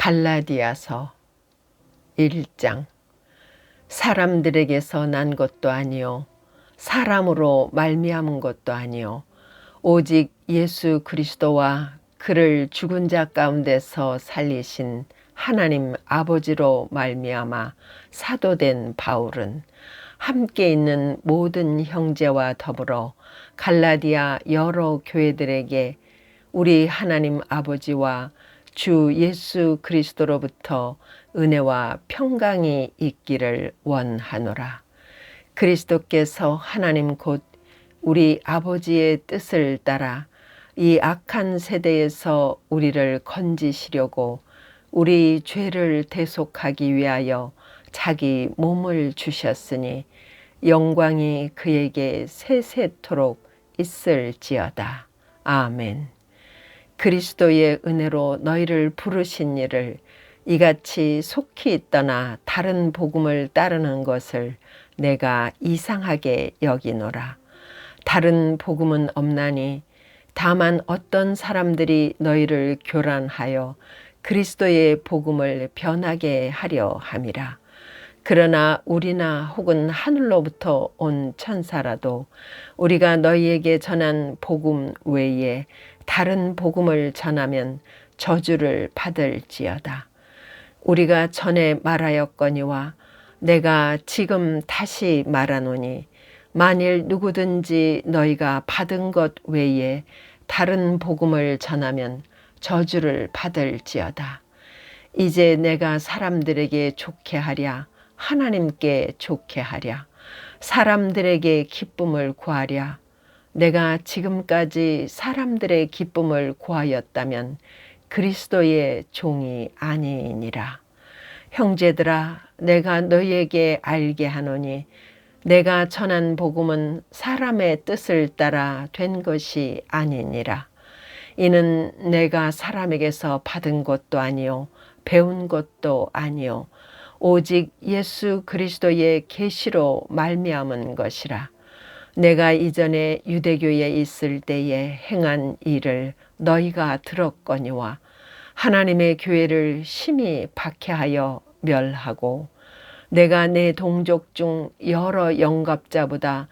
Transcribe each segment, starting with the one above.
갈라디아서 1장. 사람들에게서 난 것도 아니요 사람으로 말미암은 것도 아니요 오직 예수 그리스도와 그를 죽은 자 가운데서 살리신 하나님 아버지로 말미암아 사도된 바울은 함께 있는 모든 형제와 더불어 갈라디아 여러 교회들에게 우리 하나님 아버지와 주 예수 그리스도로부터 은혜와 평강이 있기를 원하노라. 그리스도께서 하나님 곧 우리 아버지의 뜻을 따라 이 악한 세대에서 우리를 건지시려고 우리 죄를 대속하기 위하여 자기 몸을 주셨으니 영광이 그에게 세세토록 있을지어다. 아멘. 그리스도의 은혜로 너희를 부르신 이를 이같이 속히 떠나 다른 복음을 따르는 것을 내가 이상하게 여기노라. 다른 복음은 없나니 다만 어떤 사람들이 너희를 교란하여 그리스도의 복음을 변하게 하려 함이라. 그러나 우리나 혹은 하늘로부터 온 천사라도 우리가 너희에게 전한 복음 외에 다른 복음을 전하면 저주를 받을지어다. 우리가 전에 말하였거니와 내가 지금 다시 말하노니 만일 누구든지 너희가 받은 것 외에 다른 복음을 전하면 저주를 받을지어다. 이제 내가 사람들에게 좋게 하랴 하나님께 좋게 하랴 사람들에게 기쁨을 구하랴. 내가 지금까지 사람들의 기쁨을 구하였다면 그리스도의 종이 아니니라. 형제들아, 내가 너희에게 알게 하노니 내가 전한 복음은 사람의 뜻을 따라 된 것이 아니니라. 이는 내가 사람에게서 받은 것도 아니요 배운 것도 아니요 오직 예수 그리스도의 계시로 말미암은 것이라. 내가 이전에 유대교에 있을 때에 행한 일을 너희가 들었거니와 하나님의 교회를 심히 박해하여 멸하고 내가 내 동족 중 여러 영갑자보다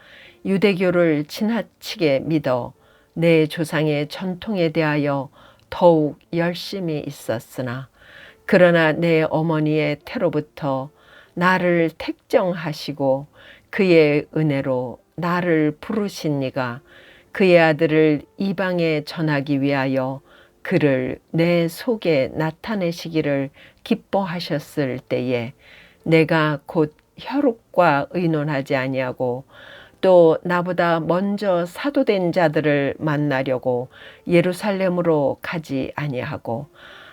유대교를 지나치게 믿어 내 조상의 전통에 대하여 더욱 열심히 있었으나 그러나 내 어머니의 태로부터 나를 택정하시고 그의 은혜로 나를 부르신 이가 그의 아들을 이방에 전하기 위하여 그를 내 속에 나타내시기를 기뻐하셨을 때에 내가 곧 혈육과 의논하지 아니하고 또 나보다 먼저 사도된 자들을 만나려고 예루살렘으로 가지 아니하고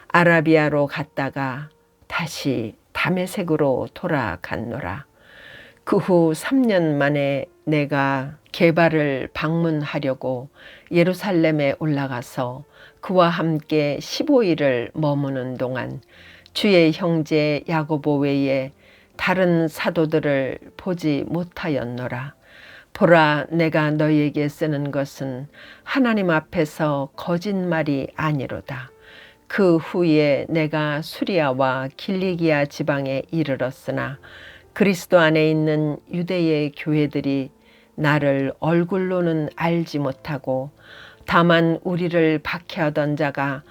아라비아로 갔다가 다시 다메섹으로 돌아갔노라. 그 후 3년 만에 내가 게바를 방문하려고 예루살렘에 올라가서 그와 함께 15일을 머무는 동안 주의 형제 야고보 외에 다른 사도들을 보지 못하였노라. 보라, 내가 너희에게 쓰는 것은 하나님 앞에서 거짓말이 아니로다. 그 후에 내가 수리아와 길리기아 지방에 이르렀으나 그리스도 안에 있는 유대의 교회들이 나를 얼굴로는 알지 못하고 다만 우리를 박해하던 자가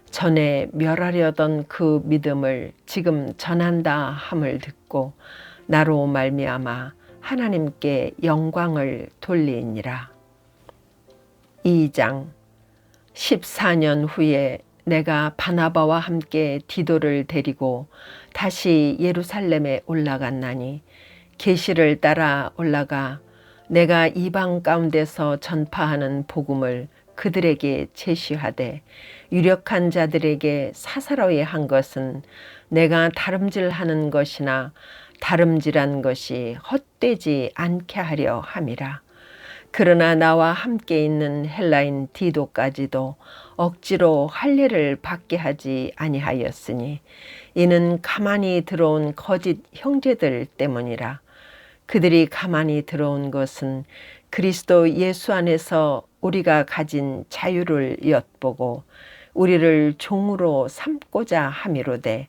전에 멸하려던 그 믿음을 지금 전한다 함을 듣고 나로 말미암아 하나님께 영광을 돌리니라. 2장. 14년 후에 내가 바나바와 함께 디도를 데리고 다시 예루살렘에 올라갔나니 계시를 따라 올라가 내가 이방 가운데서 전파하는 복음을 그들에게 제시하되 유력한 자들에게 사사로이 한 것은 내가 다름질하는 것이나 다름질한 것이 헛되지 않게 하려 함이라. 그러나 나와 함께 있는 헬라인 디도까지도 억지로 할례를 받게 하지 아니하였으니 이는 가만히 들어온 거짓 형제들 때문이라. 그들이 가만히 들어온 것은 그리스도 예수 안에서 우리가 가진 자유를 엿보고 우리를 종으로 삼고자 함이로되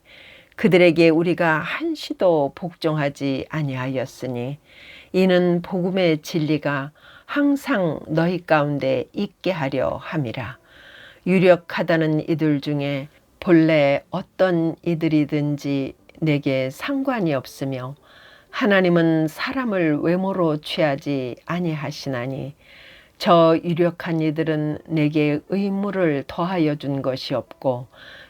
그들에게 우리가 한시도 복종하지 아니하였으니 이는 복음의 진리가 항상 너희 가운데 있게 하려 함이라. 유력하다는 이들 중에 본래 어떤 이들이든지 내게 상관이 없으며 하나님은 사람을 외모로 취하지 아니하시나니 저 유력한 이들은 내게 의무를 더하여 준 것이 없고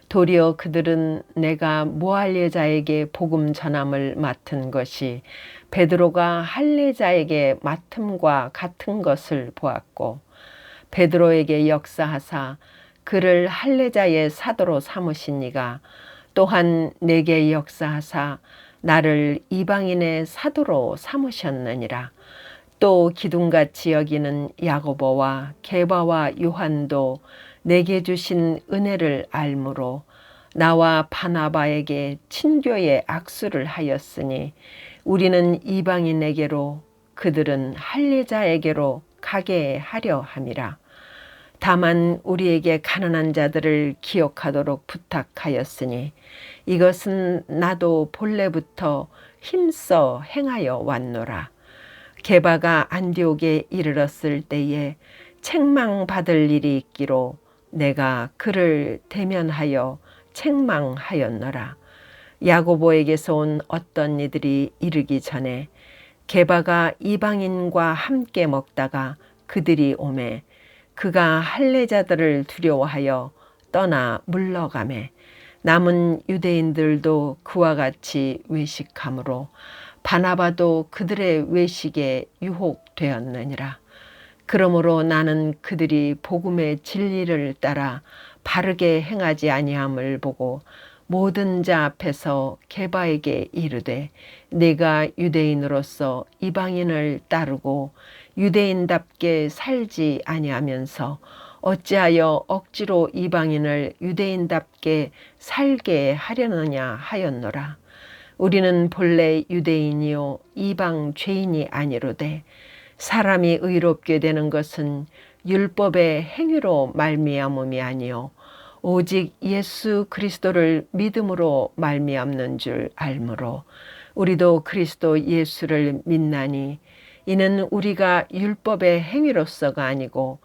도리어 그들은 내가 무할례자에게 복음 전함을 맡은 것이 베드로가 할례자에게 맡음과 같은 것을 보았고 베드로에게 역사하사 그를 할례자의 사도로 삼으신 이가 또한 내게 역사하사 나를 이방인의 사도로 삼으셨느니라. 또 기둥같이 여기는 야고보와 게바와 요한도 내게 주신 은혜를 알므로 나와 바나바에게 친교의 악수를 하였으니 우리는 이방인에게로 그들은 할례자에게로 가게 하려 함이라. 다만 우리에게 가난한 자들을 기억하도록 부탁하였으니 이것은 나도 본래부터 힘써 행하여 왔노라. 게바가 안디옥에 이르렀을 때에 책망받을 일이 있기로 내가 그를 대면하여 책망하였노라. 야고보에게서 온 어떤 이들이 이르기 전에 게바가 이방인과 함께 먹다가 그들이 오매 그가 할례자들을 두려워하여 떠나 물러가매 남은 유대인들도 그와 같이 외식하므로 바나바도 그들의 외식에 유혹되었느니라. 그러므로 나는 그들이 복음의 진리를 따라 바르게 행하지 아니함을 보고 모든 자 앞에서 게바에게 이르되 네가 유대인으로서 이방인을 따르고 유대인답게 살지 아니하면서 어찌하여 억지로 이방인을 유대인답게 살게 하려느냐 하였노라. 우리는 본래 유대인이요 이방 죄인이 아니로되 사람이 의롭게 되는 것은 율법의 행위로 말미암음이 아니요 오직 예수 그리스도를 믿음으로 말미암는 줄 알므로 우리도 그리스도 예수를 믿나니 이는 우리가 율법의 행위로서가 아니고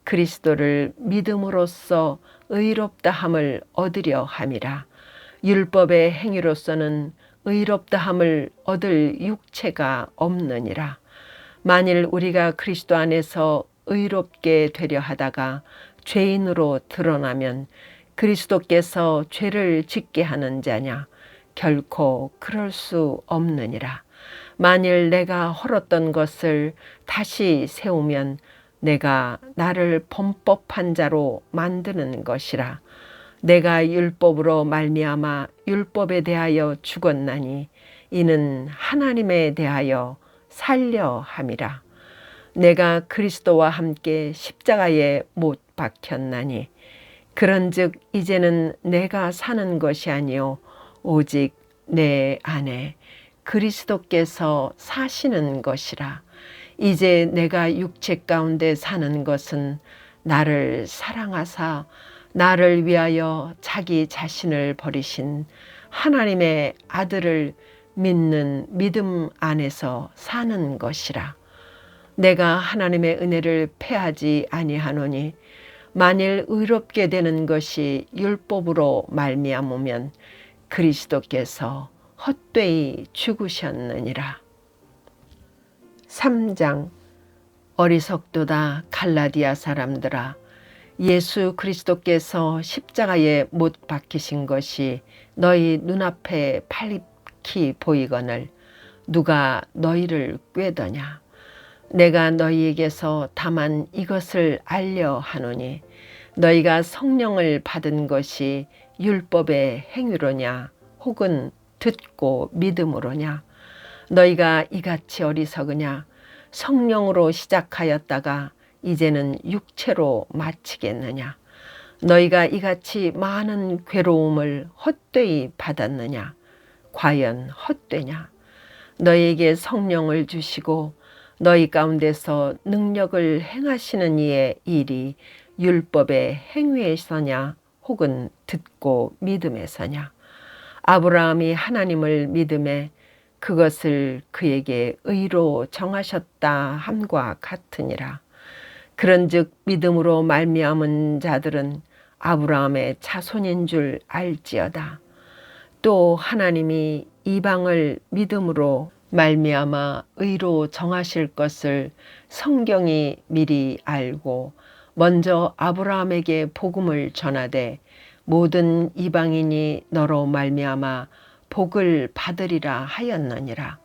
그리스도를 믿음으로써 의롭다함을 얻으려 함이라. 율법의 행위로서는 의롭다함을 얻을 육체가 없느니라. 만일 우리가 그리스도 안에서 의롭게 되려 하다가 죄인으로 드러나면 그리스도께서 죄를 짓게 하는 자냐? 결코 그럴 수 없느니라. 만일 내가 헐었던 것을 다시 세우면 내가 나를 범법한 자로 만드는 것이라. 내가 율법으로 말미암아 율법에 대하여 죽었나니 이는 하나님에 대하여 살려 함이라. 내가 그리스도와 함께 십자가에 못 박혔나니 그런즉 이제는 내가 사는 것이 아니요 오직 내 안에 그리스도께서 사시는 것이라. 이제 내가 육체 가운데 사는 것은 나를 사랑하사 나를 위하여 자기 자신을 버리신 하나님의 아들을 믿는 믿음 안에서 사는 것이라. 내가 하나님의 은혜를 패하지 아니하노니 만일 의롭게 되는 것이 율법으로 말미암으면 그리스도께서 헛되이 죽으셨느니라. 3장. 어리석도다 갈라디아 사람들아, 예수 그리스도께서 십자가에 못 박히신 것이 너희 눈앞에 밝히 보이거늘 누가 너희를 꾀더냐. 내가 너희에게서 다만 이것을 알려 하노니 너희가 성령을 받은 것이 율법의 행위로냐 혹은 듣고 믿음으로냐. 너희가 이같이 어리석으냐. 성령으로 시작하였다가 이제는 육체로 마치겠느냐. 너희가 이같이 많은 괴로움을 헛되이 받았느냐. 과연 헛되냐. 너희에게 성령을 주시고 너희 가운데서 능력을 행하시는 이의 일이 율법의 행위에서냐 혹은 듣고 믿음에서냐? 아브라함이 하나님을 믿음에 그것을 그에게 의로 정하셨다 함과 같으니라. 그런즉 믿음으로 말미암은 자들은 아브라함의 자손인 줄 알지어다. 또 하나님이 이방을 믿음으로 말미암아 의로 정하실 것을 성경이 미리 알고 먼저 아브라함에게 복음을 전하되 모든 이방인이 너로 말미암아 복을 받으리라 하였느니라.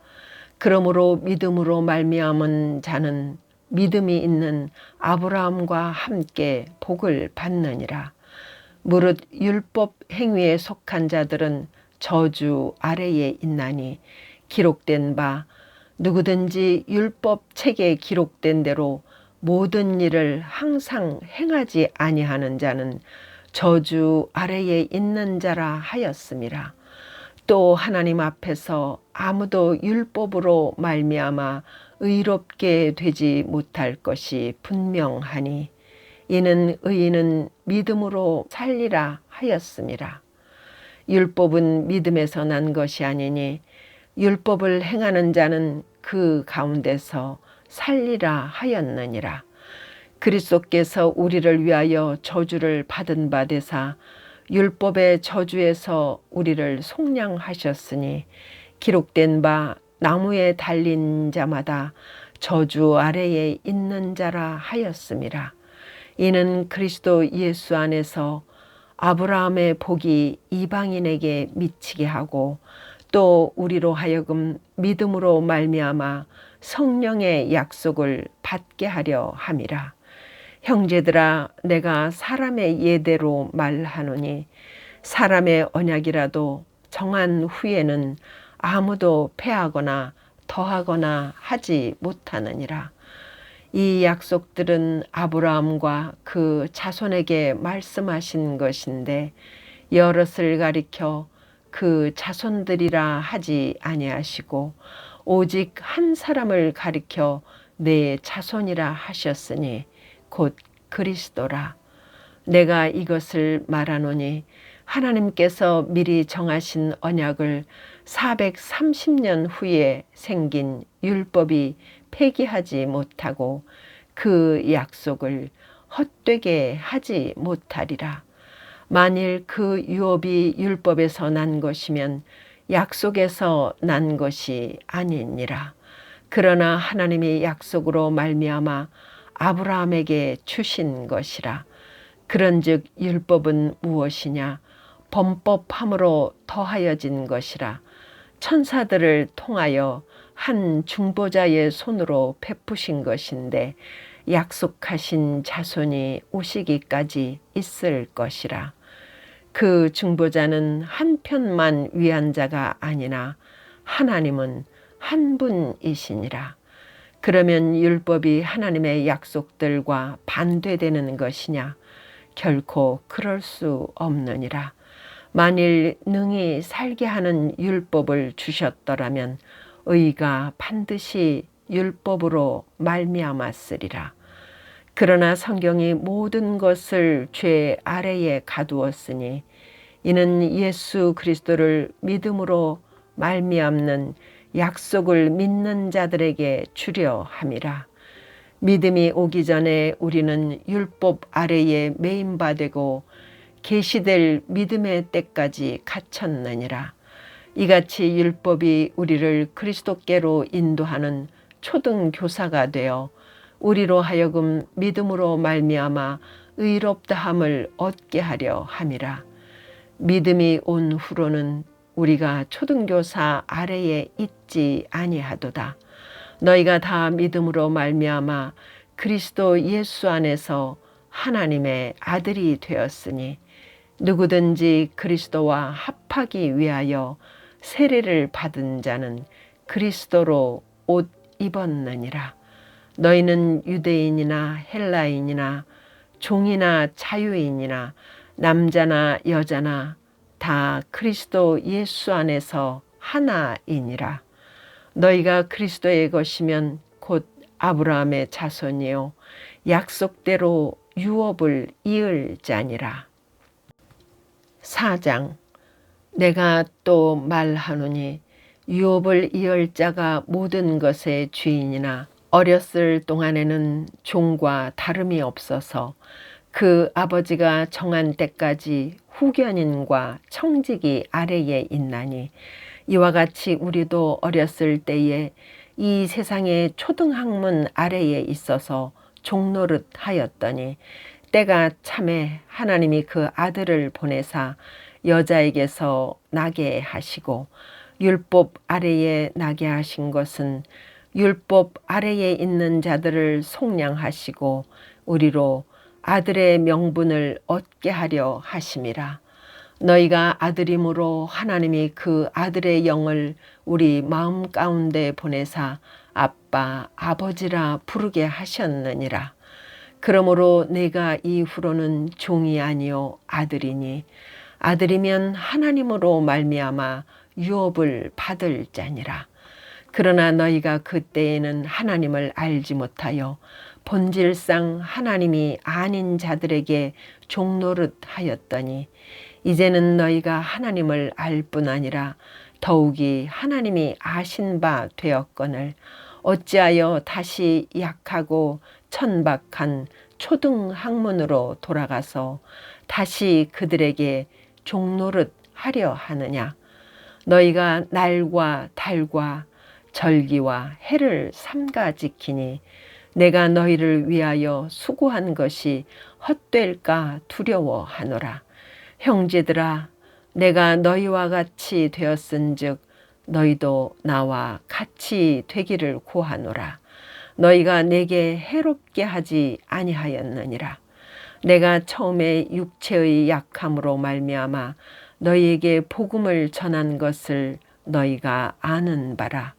그러므로 믿음으로 말미암은 자는 믿음이 있는 아브라함과 함께 복을 받느니라. 무릇 율법 행위에 속한 자들은 저주 아래에 있나니 기록된 바 누구든지 율법 책에 기록된 대로 모든 일을 항상 행하지 아니하는 자는 저주 아래에 있는 자라 하였음이라. 또 하나님 앞에서 아무도 율법으로 말미암아 의롭게 되지 못할 것이 분명하니 이는 의인은 믿음으로 살리라 하였음이라. 율법은 믿음에서 난 것이 아니니 율법을 행하는 자는 그 가운데서 살리라 하였느니라. 그리스도께서 우리를 위하여 저주를 받은 바 되사 율법의 저주에서 우리를 속량하셨으니 기록된 바 나무에 달린 자마다 저주 아래에 있는 자라 하였음이라. 이는 그리스도 예수 안에서 아브라함의 복이 이방인에게 미치게 하고 또 우리로 하여금 믿음으로 말미암아 성령의 약속을 받게 하려 함이라. 형제들아, 내가 사람의 예대로 말하노니 사람의 언약이라도 정한 후에는 아무도 패하거나 더하거나 하지 못하느니라. 이 약속들은 아브라함과 그 자손에게 말씀하신 것인데 여럿을 가리켜 그 자손들이라 하지 아니하시고 오직 한 사람을 가리켜 내 자손이라 하셨으니 곧 그리스도라. 내가 이것을 말하노니 하나님께서 미리 정하신 언약을 430년 후에 생긴 율법이 폐기하지 못하고 그 약속을 헛되게 하지 못하리라. 만일 그 유업이 율법에서 난 것이면 약속에서 난 것이 아니니라. 그러나 하나님이 약속으로 말미암아 아브라함에게 주신 것이라. 그런즉 율법은 무엇이냐? 범법함으로 더하여진 것이라. 천사들을 통하여 한 중보자의 손으로 베푸신 것인데 약속하신 자손이 오시기까지 있을 것이라. 그 중보자는 한 편만 위한 자가 아니나 하나님은 한 분이시니라. 그러면 율법이 하나님의 약속들과 반대되는 것이냐? 결코 그럴 수 없느니라. 만일 능히 살게 하는 율법을 주셨더라면 의가 반드시 율법으로 말미암았으리라. 그러나 성경이 모든 것을 죄 아래에 가두었으니 이는 예수 그리스도를 믿음으로 말미암는 약속을 믿는 자들에게 주려 함이라. 믿음이 오기 전에 우리는 율법 아래에 매임받고 계시될 믿음의 때까지 갇혔느니라. 이같이 율법이 우리를 그리스도께로 인도하는 초등교사가 되어 우리로 하여금 믿음으로 말미암아 의롭다함을 얻게 하려 함이라. 믿음이 온 후로는 우리가 초등교사 아래에 있지 아니하도다. 너희가 다 믿음으로 말미암아 그리스도 예수 안에서 하나님의 아들이 되었으니 누구든지 그리스도와 합하기 위하여 세례를 받은 자는 그리스도로 옷 입었느니라. 너희는 유대인이나 헬라인이나 종이나 자유인이나 남자나 여자나 다 그리스도 예수 안에서 하나이니라. 너희가 그리스도의 것이면 곧 아브라함의 자손이요 약속대로 유업을 이을 자니라. 4장. 내가 또 말하노니 유업을 이을 자가 모든 것의 주인이나 어렸을 동안에는 종과 다름이 없어서 그 아버지가 정한 때까지 후견인과 청지기 아래에 있나니, 이와 같이 우리도 어렸을 때에 이 세상의 초등학문 아래에 있어서 종노릇 하였더니, 때가 참에 하나님이 그 아들을 보내사 여자에게서 나게 하시고, 율법 아래에 나게 하신 것은 율법 아래에 있는 자들을 속량하시고 우리로 아들의 명분을 얻게 하려 하심이라. 너희가 아들이므로 하나님이 그 아들의 영을 우리 마음 가운데 보내사 아빠, 아버지라 부르게 하셨느니라. 그러므로 내가 이후로는 종이 아니요 아들이니, 아들이면 하나님으로 말미암아 유업을 받을 자니라. 그러나 너희가 그때에는 하나님을 알지 못하여 본질상 하나님이 아닌 자들에게 종노릇 하였더니, 이제는 너희가 하나님을 알 뿐 아니라 더욱이 하나님이 아신 바 되었거늘 어찌하여 다시 약하고 천박한 초등학문으로 돌아가서 다시 그들에게 종노릇 하려 하느냐. 너희가 날과 달과 절기와 해를 삼가 지키니 내가 너희를 위하여 수고한 것이 헛될까 두려워하노라. 형제들아, 내가 너희와 같이 되었은즉 너희도 나와 같이 되기를 구하노라. 너희가 내게 해롭게 하지 아니하였느니라. 내가 처음에 육체의 약함으로 말미암아 너희에게 복음을 전한 것을 너희가 아는 바라.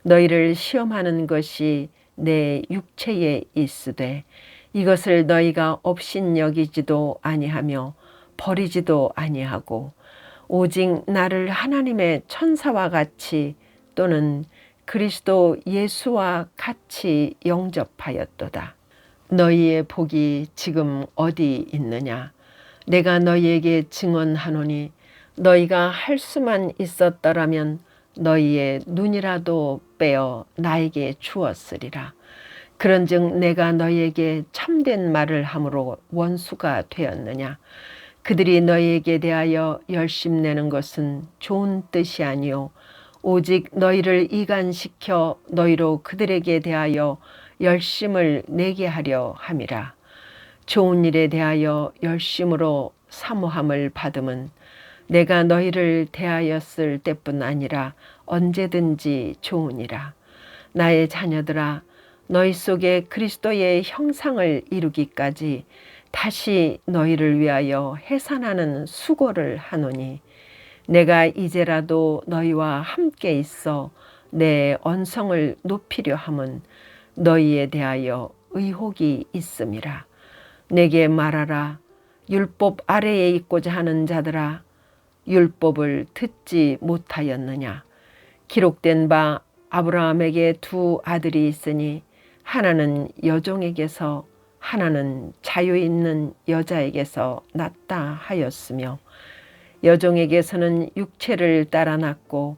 너희를 시험하는 것이 내 육체에 있으되 이것을 너희가 업신여기지도 아니하며 버리지도 아니하고 오직 나를 하나님의 천사와 같이 또는 그리스도 예수와 같이 영접하였도다. 너희의 복이 지금 어디 있느냐? 내가 너희에게 증언하노니 너희가 할 수만 있었더라면 너희의 눈이라도 빼어 나에게 주었으리라. 그런즉 내가 너희에게 참된 말을 함으로 원수가 되었느냐? 그들이 너희에게 대하여 열심내는 것은 좋은 뜻이 아니요 오직 너희를 이간시켜 너희로 그들에게 대하여 열심을 내게 하려 함이라. 좋은 일에 대하여 열심으로 사모함을 받음은 내가 너희를 대하였을 때뿐 아니라 언제든지 좋으니라. 나의 자녀들아, 너희 속에 그리스도의 형상을 이루기까지 다시 너희를 위하여 해산하는 수고를 하노니, 내가 이제라도 너희와 함께 있어 내 언성을 높이려 함은 너희에 대하여 의혹이 있음이라. 내게 말하라. 율법 아래에 있고자 하는 자들아, 율법을 듣지 못하였느냐? 기록된 바 아브라함에게 두 아들이 있으니 하나는 여종에게서 하나는 자유 있는 여자에게서 났다 하였으며, 여종에게서는 육체를 따라 났고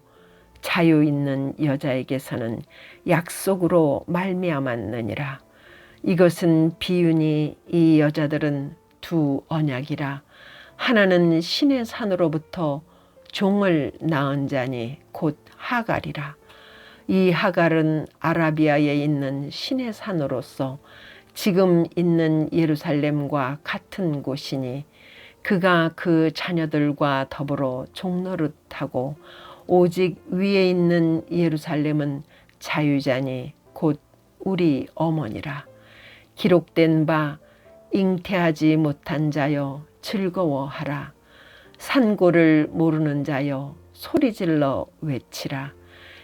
자유 있는 여자에게서는 약속으로 말미암았느니라. 이것은 비유니 이 여자들은 두 언약이라. 하나는 신의 산으로부터 종을 낳은 자니 곧 하갈이라. 이 하갈은 아라비아에 있는 신의 산으로서 지금 있는 예루살렘과 같은 곳이니, 그가 그 자녀들과 더불어 종노릇하고 오직 위에 있는 예루살렘은 자유자니 곧 우리 어머니라. 기록된 바 잉태하지 못한 자여 즐거워하라. 산고를 모르는 자여 소리질러 외치라.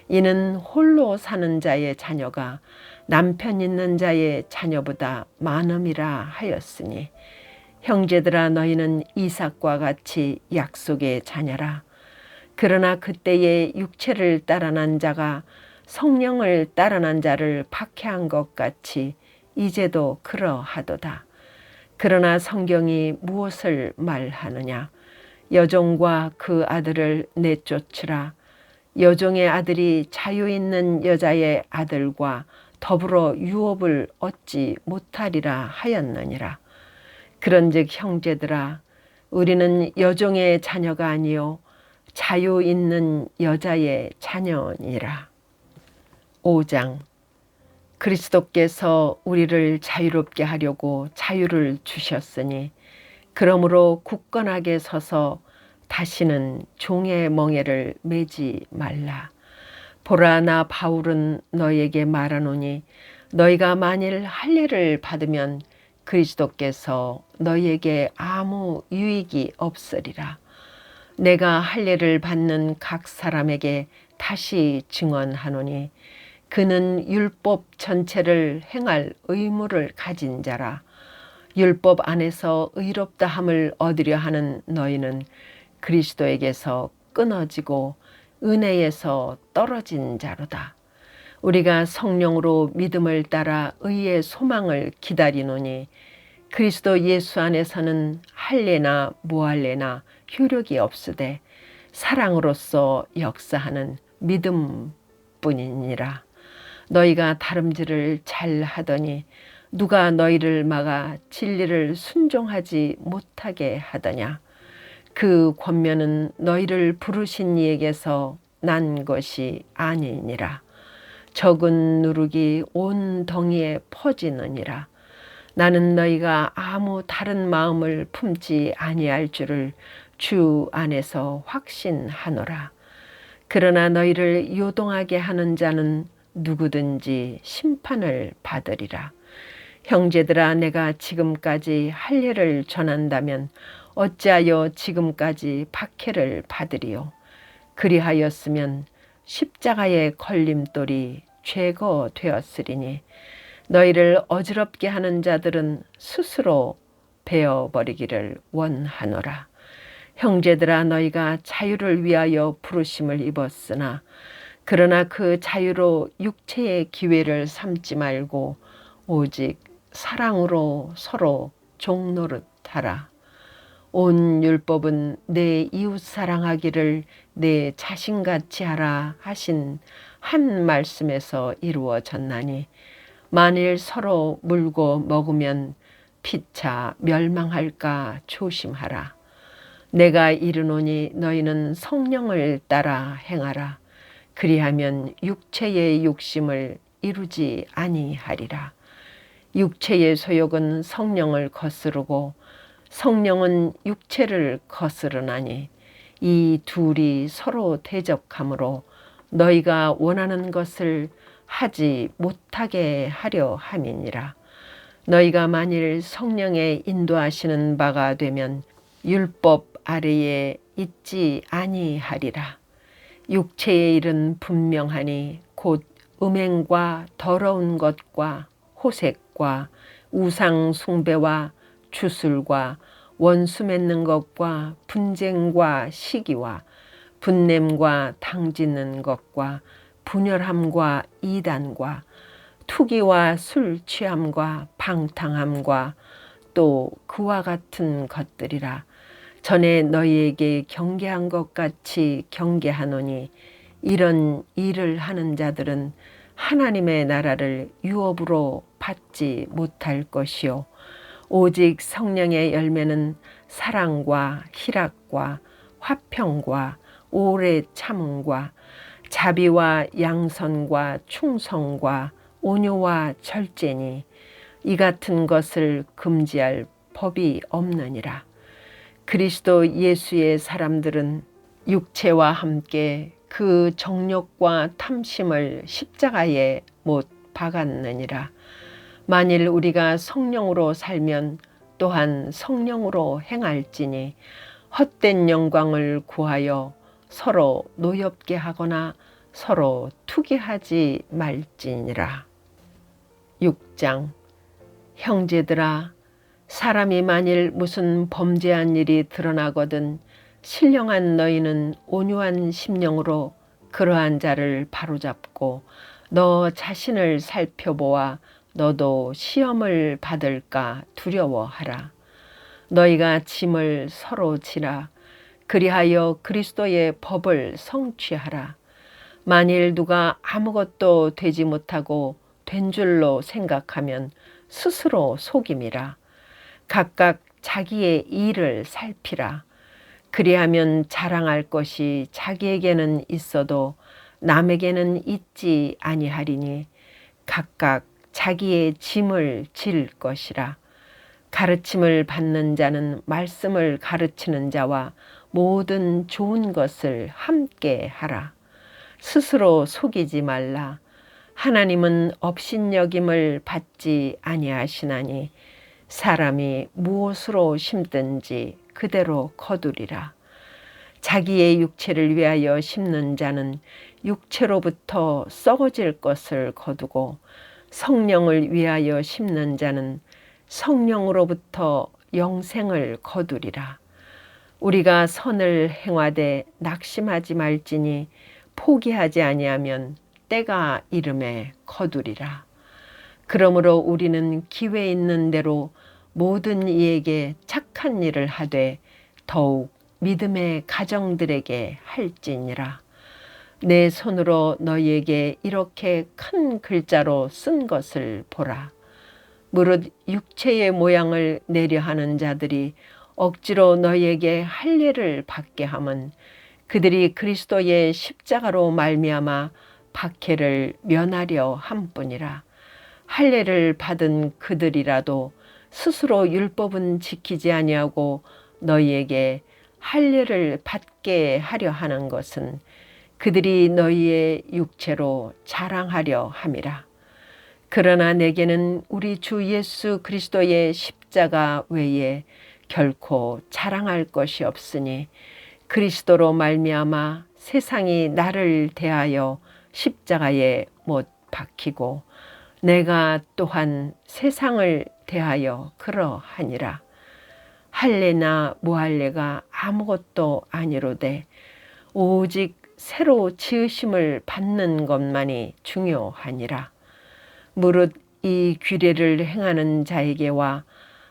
이는 홀로 사는 자의 자녀가 남편 있는 자의 자녀보다 많음이라 하였으니, 형제들아, 너희는 이삭과 같이 약속의 자녀라. 그러나 그때에 육체를 따라 난 자가 성령을 따라 난 자를 박해한 것 같이 이제도 그러하도다. 그러나 성경이 무엇을 말하느냐? 여종과 그 아들을 내쫓으라. 여종의 아들이 자유 있는 여자의 아들과 더불어 유업을 얻지 못하리라 하였느니라. 그런즉 형제들아, 우리는 여종의 자녀가 아니요 자유 있는 여자의 자녀니라. 5장. 그리스도께서 우리를 자유롭게 하려고 자유를 주셨으니 그러므로 굳건하게 서서 다시는 종의 멍에를 매지 말라. 보라, 나 바울은 너희에게 말하노니 너희가 만일 할례를 받으면 그리스도께서 너희에게 아무 유익이 없으리라. 내가 할례를 받는 각 사람에게 다시 증언하노니 그는 율법 전체를 행할 의무를 가진 자라. 율법 안에서 의롭다함을 얻으려 하는 너희는 그리스도에게서 끊어지고 은혜에서 떨어진 자로다. 우리가 성령으로 믿음을 따라 의의 소망을 기다리노니 그리스도 예수 안에서는 할례나 무할례나 효력이 없으되 사랑으로서 역사하는 믿음뿐이니라. 너희가 다름질을 잘 하더니 누가 너희를 막아 진리를 순종하지 못하게 하더냐. 그 권면은 너희를 부르신 이에게서 난 것이 아니니라. 적은 누룩이 온 덩이에 퍼지느니라. 나는 너희가 아무 다른 마음을 품지 아니할 줄을 주 안에서 확신하노라. 그러나 너희를 요동하게 하는 자는 누구든지 심판을 받으리라. 형제들아, 내가 지금까지 할례를 전한다면 어찌하여 지금까지 박해를 받으리요. 그리하였으면 십자가의 걸림돌이 죄거되었으리니 너희를 어지럽게 하는 자들은 스스로 베어버리기를 원하노라. 형제들아, 너희가 자유를 위하여 부르심을 입었으나 그러나 그 자유로 육체의 기회를 삼지 말고 오직 사랑으로 서로 종노릇하라. 온 율법은 내 이웃 사랑하기를 내 자신같이 하라 하신 한 말씀에서 이루어졌나니 만일 서로 물고 먹으면 피차 멸망할까 조심하라. 내가 이르노니 너희는 성령을 따라 행하라. 그리하면 육체의 욕심을 이루지 아니하리라. 육체의 소욕은 성령을 거스르고 성령은 육체를 거스르나니 이 둘이 서로 대적하므로 너희가 원하는 것을 하지 못하게 하려 함이니라. 너희가 만일 성령의 인도하시는 바가 되면 율법 아래에 있지 아니하리라. 육체의 일은 분명하니 곧 음행과 더러운 것과 호색과 우상 숭배와 주술과 원수 맺는 것과 분쟁과 시기와 분냄과 당짓는 것과 분열함과 이단과 투기와 술 취함과 방탕함과 또 그와 같은 것들이라. 전에 너희에게 경계한 것 같이 경계하노니 이런 일을 하는 자들은 하나님의 나라를 유업으로 받지 못할 것이요 오직 성령의 열매는 사랑과 희락과 화평과 오래 참음과 자비와 양선과 충성과 온유와 절제니 이 같은 것을 금지할 법이 없느니라. 그리스도 예수의 사람들은 육체와 함께 그 정욕과 탐심을 십자가에 못 박았느니라. 만일 우리가 성령으로 살면 또한 성령으로 행할지니 헛된 영광을 구하여 서로 노엽게 하거나 서로 투기하지 말지니라. 6장. 형제들아, 사람이 만일 무슨 범죄한 일이 드러나거든 신령한 너희는 온유한 심령으로 그러한 자를 바로잡고 너 자신을 살펴보아 너도 시험을 받을까 두려워하라. 너희가 짐을 서로 지라. 그리하여 그리스도의 법을 성취하라. 만일 누가 아무것도 되지 못하고 된 줄로 생각하면 스스로 속임이라. 각각 자기의 일을 살피라. 그리하면 자랑할 것이 자기에게는 있어도 남에게는 있지 아니하리니 각각 자기의 짐을 질 것이라. 가르침을 받는 자는 말씀을 가르치는 자와 모든 좋은 것을 함께 하라. 스스로 속이지 말라. 하나님은 업신여김을 받지 아니하시나니 사람이 무엇으로 심든지 그대로 거두리라. 자기의 육체를 위하여 심는 자는 육체로부터 썩어질 것을 거두고 성령을 위하여 심는 자는 성령으로부터 영생을 거두리라. 우리가 선을 행하되 낙심하지 말지니 포기하지 아니하면 때가 이름에 거두리라. 그러므로 우리는 기회 있는 대로 모든 이에게 착한 일을 하되 더욱 믿음의 가정들에게 할지니라. 내 손으로 너희에게 이렇게 큰 글자로 쓴 것을 보라. 무릇 육체의 모양을 내려 하는 자들이 억지로 너희에게 할례를 받게 함은 그들이 그리스도의 십자가로 말미암아 박해를 면하려 함뿐이라. 할례를 받은 그들이라도 스스로 율법은 지키지 아니하고 너희에게 할례를 받게 하려 하는 것은 그들이 너희의 육체로 자랑하려 함이라. 그러나 내게는 우리 주 예수 그리스도의 십자가 외에 결코 자랑할 것이 없으니 그리스도로 말미암아 세상이 나를 대하여 십자가에 못 박히고 내가 또한 세상을 대하여 그러하니라. 할례나 무할례가 아무것도 아니로되 오직 새로 지으심을 받는 것만이 중요하니라. 무릇 이 규례를 행하는 자에게와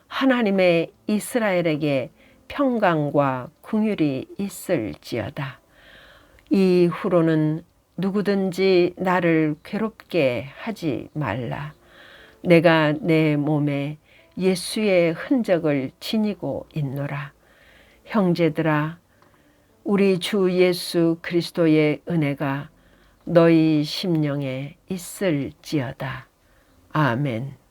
하나님의 이스라엘에게 평강과 긍휼이 있을지어다. 이후로는 누구든지 나를 괴롭게 하지 말라. 내가 내 몸에 예수의 흔적을 지니고 있노라. 형제들아, 우리 주 예수 그리스도의 은혜가 너희 심령에 있을지어다. 아멘.